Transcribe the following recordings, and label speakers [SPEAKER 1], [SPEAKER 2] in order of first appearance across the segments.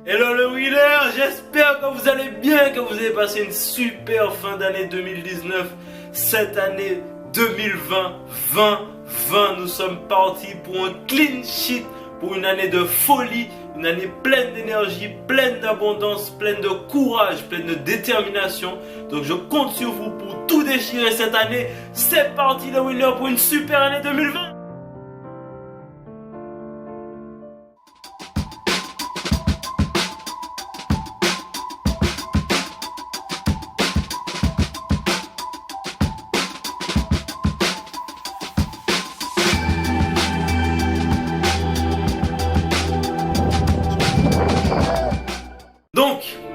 [SPEAKER 1] Hello le winner, j'espère que vous allez bien, que vous avez passé une super fin d'année 2019. Cette année 2020, nous sommes partis pour un clean sheet, pour une année de folie, une année pleine d'énergie, pleine d'abondance, pleine de courage, pleine de détermination. Donc je compte sur vous pour tout déchirer cette année. C'est parti le winner pour une super année 2020.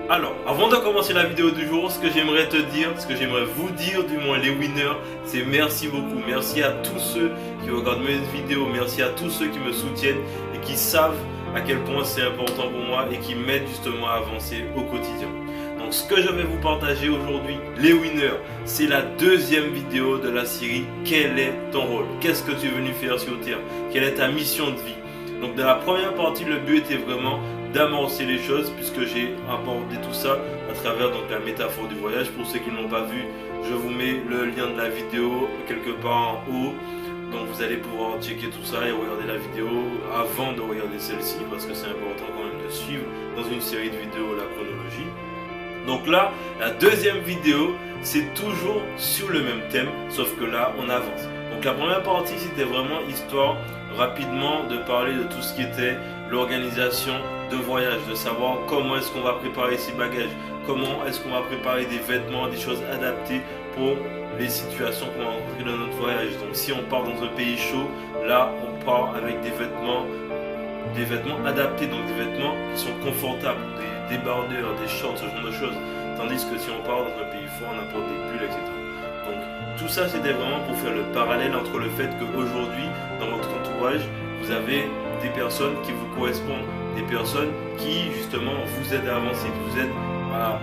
[SPEAKER 1] Alors, avant de commencer la vidéo du jour, ce que j'aimerais te dire, ce que j'aimerais vous dire, du moins les winners, c'est merci beaucoup. Merci à tous ceux qui regardent mes vidéos, merci à tous ceux qui me soutiennent et qui savent à quel point c'est important pour moi et qui m'aident justement à avancer au quotidien. Donc ce que je vais vous partager aujourd'hui, les winners, c'est la deuxième vidéo de la série Quel est ton rôle? Qu'est-ce que tu es venu faire sur Terre? Quelle est ta mission de vie? Donc dans la première partie, le but était vraiment d'amorcer les choses puisque j'ai abordé tout ça à travers donc la métaphore du voyage. Pour ceux qui ne l'ont pas vu, je vous mets le lien de la vidéo quelque part en haut. Donc vous allez pouvoir checker tout ça et regarder la vidéo avant de regarder celle-ci parce que c'est important quand même de suivre dans une série de vidéos la chronologie. Donc là, la deuxième vidéo, c'est toujours sur le même thème, sauf que là, on avance. Donc la première partie, c'était vraiment histoire rapidement de parler de tout ce qui était l'organisation de voyage, de savoir comment est-ce qu'on va préparer ses bagages, comment est-ce qu'on va préparer des vêtements, des choses adaptées pour les situations qu'on va rencontrer dans notre voyage. Donc si on part dans un pays chaud, là on part avec des vêtements adaptés, donc des vêtements qui sont confortables, des débardeurs, des shorts, ce genre de choses. Tandis que si on part dans un pays froid, on apporte des pulls, etc. Donc tout ça c'était vraiment pour faire le parallèle entre le fait qu'aujourd'hui, dans votre entourage, vous avez des personnes qui vous correspondent, des personnes qui justement vous aident à avancer, qui vous aident à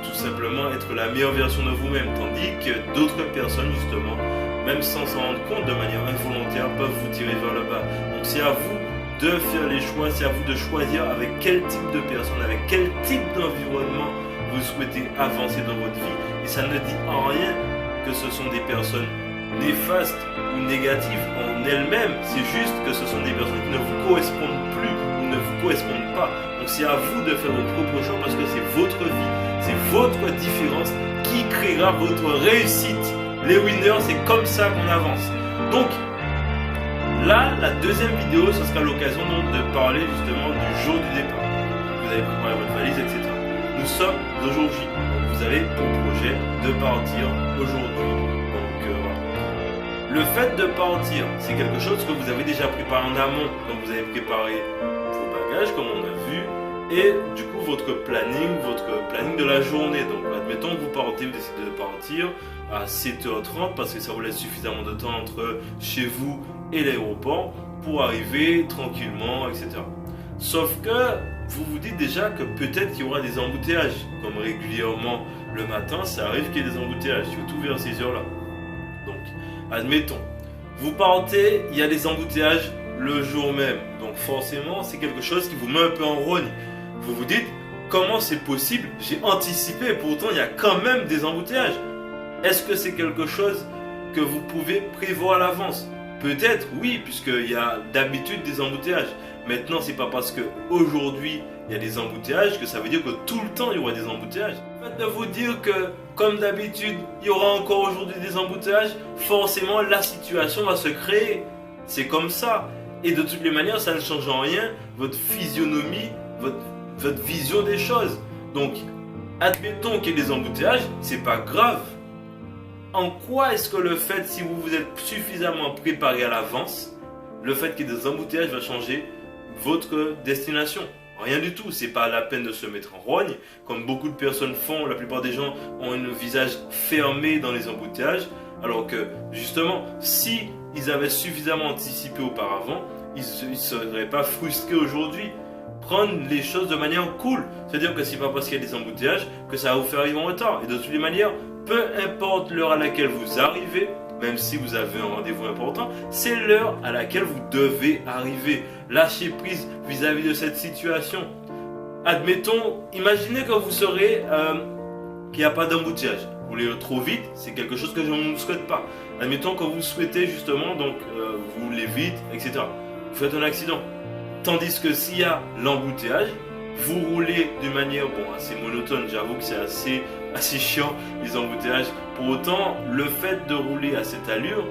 [SPEAKER 1] tout simplement être la meilleure version de vous-même, tandis que d'autres personnes justement, même sans s'en rendre compte de manière involontaire, peuvent vous tirer vers le bas. Donc c'est à vous de faire les choix, c'est à vous de choisir avec quel type de personne, avec quel type d'environnement vous souhaitez avancer dans votre vie. Et ça ne dit en rien que ce sont des personnes néfastes ou négatives en elles-mêmes, c'est juste que ce sont des personnes qui ne vous correspondent plus ou ne vous correspondent pas. Donc c'est à vous de faire vos propres choix parce que c'est votre vie, c'est votre différence qui créera votre réussite. Les winners, c'est comme ça qu'on avance. Donc là, la deuxième vidéo, ce sera l'occasion de parler justement du jour du départ. Vous avez préparé votre valise, etc. Nous sommes aujourd'hui, vous avez pour projet de partir aujourd'hui. Le fait de partir, c'est quelque chose que vous avez déjà préparé en amont. Donc vous avez préparé vos bagages comme on a vu et du coup votre planning de la journée. Donc admettons que vous partez, vous décidez de partir à 7h30 parce que ça vous laisse suffisamment de temps entre chez vous et l'aéroport pour arriver tranquillement, etc. Sauf que vous vous dites déjà que peut-être qu'il y aura des embouteillages. Comme régulièrement le matin, ça arrive qu'il y ait des embouteillages, surtout vers ces heures-là. Donc, admettons, vous partez, il y a des embouteillages le jour même. Donc forcément, c'est quelque chose qui vous met un peu en rogne. Vous vous dites, comment c'est possible? J'ai anticipé, pourtant il y a quand même des embouteillages. Est-ce que c'est quelque chose que vous pouvez prévoir à l'avance? Peut-être, oui, puisqu'il y a d'habitude des embouteillages. Maintenant, c'est pas parce qu'aujourd'hui il y a des embouteillages que ça veut dire que tout le temps il y aura des embouteillages. Le fait de vous dire que, comme d'habitude, il y aura encore aujourd'hui des embouteillages, forcément la situation va se créer. C'est comme ça. Et de toutes les manières, ça ne change en rien votre physionomie, votre vision des choses. Donc, admettons qu'il y ait des embouteillages, c'est pas grave. En quoi est-ce que le fait, si vous vous êtes suffisamment préparé à l'avance, le fait qu'il y ait des embouteillages va changer votre destination? Rien du tout, c'est pas la peine de se mettre en rogne, comme beaucoup de personnes font. La plupart des gens ont un visage fermé dans les embouteillages, alors que justement, si ils avaient suffisamment anticipé auparavant, ils ne seraient pas frustrés aujourd'hui. Prendre les choses de manière cool, c'est-à-dire que c'est pas parce qu'il y a des embouteillages que ça va vous faire arriver en retard. Et de toutes les manières, peu importe l'heure à laquelle vous arrivez, même si vous avez un rendez-vous important, c'est l'heure à laquelle vous devez arriver. Lâchez prise vis-à-vis de cette situation. admettons, imaginez que vous serez qu'il n'y a pas d'embouteillage. Vous voulez trop vite, c'est quelque chose que je ne souhaite pas. Admettons que vous souhaitez justement, donc vous voulez vite, etc. Vous faites un accident. Tandis que s'il y a l'embouteillage, vous roulez d'une manière assez monotone. J'avoue que c'est assez chiant les embouteillages. Pour autant, le fait de rouler à cette allure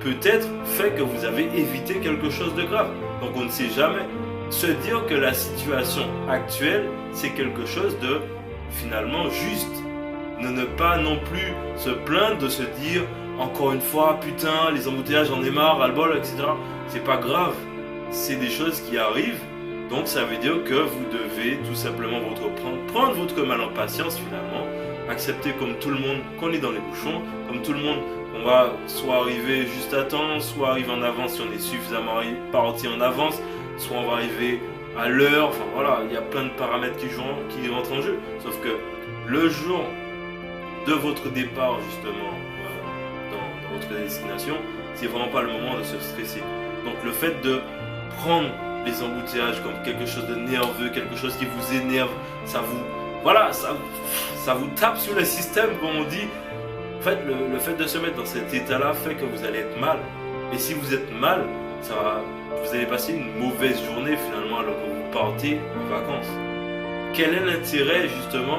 [SPEAKER 1] peut-être fait que vous avez évité quelque chose de grave. Donc on ne sait jamais. Se dire que la situation actuelle, c'est quelque chose de finalement juste. Ne pas non plus se plaindre de se dire encore une fois, putain, les embouteillages, j'en ai marre, ras-le-bol, etc. C'est pas grave. C'est des choses qui arrivent. Donc ça veut dire que vous devez tout simplement prendre votre mal en patience finalement. Accepter comme tout le monde qu'on est dans les bouchons, comme tout le monde on va soit arriver juste à temps, soit arriver en avance si on est suffisamment parti en avance, soit on va arriver à l'heure, enfin voilà, il y a plein de paramètres qui rentrent en jeu. Sauf que le jour de votre départ justement dans votre destination, c'est vraiment pas le moment de se stresser. Donc le fait de prendre les embouteillages comme quelque chose de nerveux, quelque chose qui vous énerve, ça vous tape sur le système comme on dit. En fait, le fait de se mettre dans cet état-là fait que vous allez être mal. Et si vous êtes mal, vous allez passer une mauvaise journée finalement alors que vous partez en vacances. Quel est l'intérêt justement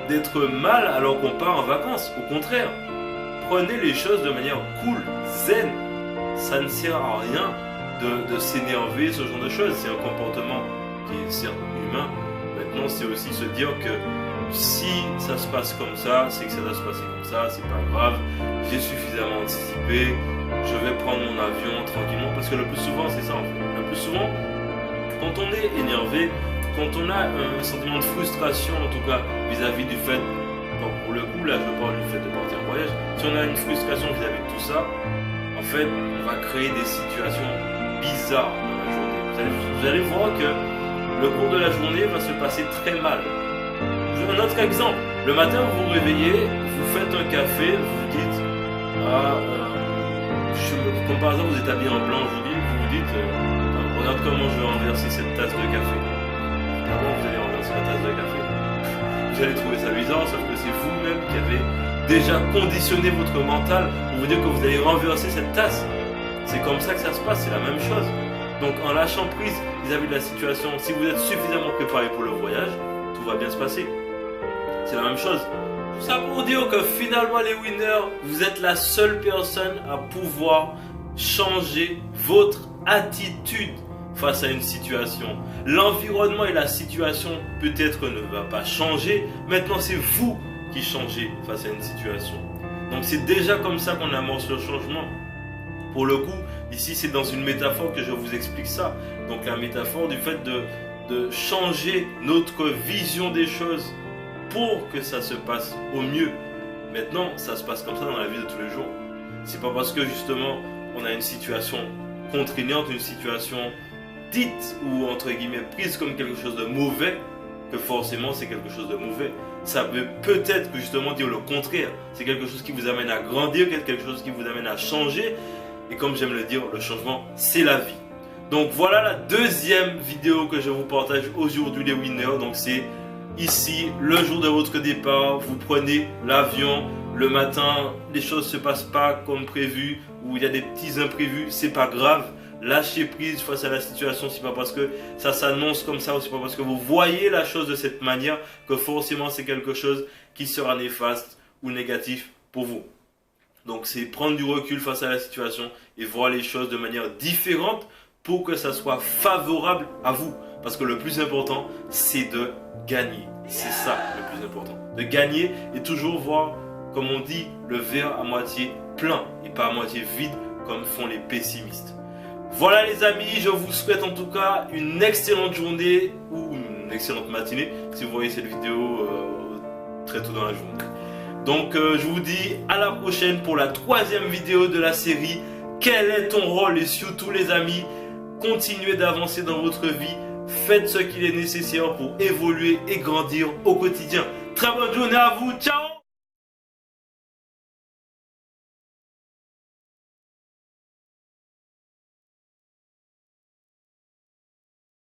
[SPEAKER 1] d'être mal alors qu'on part en vacances? Au contraire, prenez les choses de manière cool, zen. Ça ne sert à rien de s'énerver, ce genre de choses. C'est un comportement qui est certes humain. Maintenant, c'est aussi se dire que si ça se passe comme ça, c'est que ça doit se passer comme ça, c'est pas grave, j'ai suffisamment anticipé, je vais prendre mon avion tranquillement, parce que le plus souvent c'est ça en fait. Le plus souvent, quand on est énervé, quand on a un sentiment de frustration en tout cas vis-à-vis du fait, pour le coup là je parle du fait de partir en voyage, si on a une frustration vis-à-vis de tout ça, en fait on va créer des situations bizarres dans la journée. Vous allez voir que le cours de la journée va se passer très mal. Un autre exemple, le matin vous vous réveillez, vous faites un café, vous vous dites comme par exemple vous êtes habillé en blanc aujourd'hui, vous vous dites regarde comment je vais renverser cette tasse de café. Comment vous allez renverser la tasse de café? Vous allez trouver ça bizarre, sauf que c'est vous-même qui avez déjà conditionné votre mental pour vous dire que vous allez renverser cette tasse. C'est comme ça que ça se passe, c'est la même chose. Donc en lâchant prise vis-à-vis de la situation, si vous êtes suffisamment préparé pour le voyage, tout va bien se passer. C'est la même chose. Tout ça pour dire que finalement les winners, vous êtes la seule personne à pouvoir changer votre attitude face à une situation. L'environnement et la situation peut-être ne va pas changer. Maintenant c'est vous qui changez face à une situation. Donc c'est déjà comme ça qu'on amorce le changement. Pour le coup, ici c'est dans une métaphore que je vous explique ça. Donc la métaphore du fait de changer notre vision des choses pour que ça se passe au mieux. Maintenant, ça se passe comme ça dans la vie de tous les jours. C'est pas parce que justement on a une situation contraignante, une situation dite ou entre guillemets prise comme quelque chose de mauvais que forcément c'est quelque chose de mauvais. Ça peut peut-être justement dire le contraire. C'est quelque chose qui vous amène à grandir, quelque chose qui vous amène à changer. Et comme j'aime le dire, le changement c'est la vie. Donc voilà la deuxième vidéo que je vous partage aujourd'hui les winners. Donc c'est ici, le jour de votre départ, vous prenez l'avion, le matin, les choses ne se passent pas comme prévu, ou il y a des petits imprévus, c'est pas grave. Lâchez prise face à la situation, c'est pas parce que ça s'annonce comme ça, ou c'est pas parce que vous voyez la chose de cette manière que forcément c'est quelque chose qui sera néfaste ou négatif pour vous. Donc c'est prendre du recul face à la situation et voir les choses de manière différente pour que ça soit favorable à vous. Parce que le plus important, c'est de gagner. C'est ça le plus important. De gagner et toujours voir, comme on dit, le verre à moitié plein et pas à moitié vide comme font les pessimistes. Voilà les amis, je vous souhaite en tout cas une excellente journée ou une excellente matinée si vous voyez cette vidéo très tôt dans la journée. Donc je vous dis à la prochaine pour la troisième vidéo de la série. Quel est ton rôle? Et surtout les amis, continuez d'avancer dans votre vie. Faites ce qu'il est nécessaire pour évoluer et grandir au quotidien. Très bonne journée à vous. Ciao!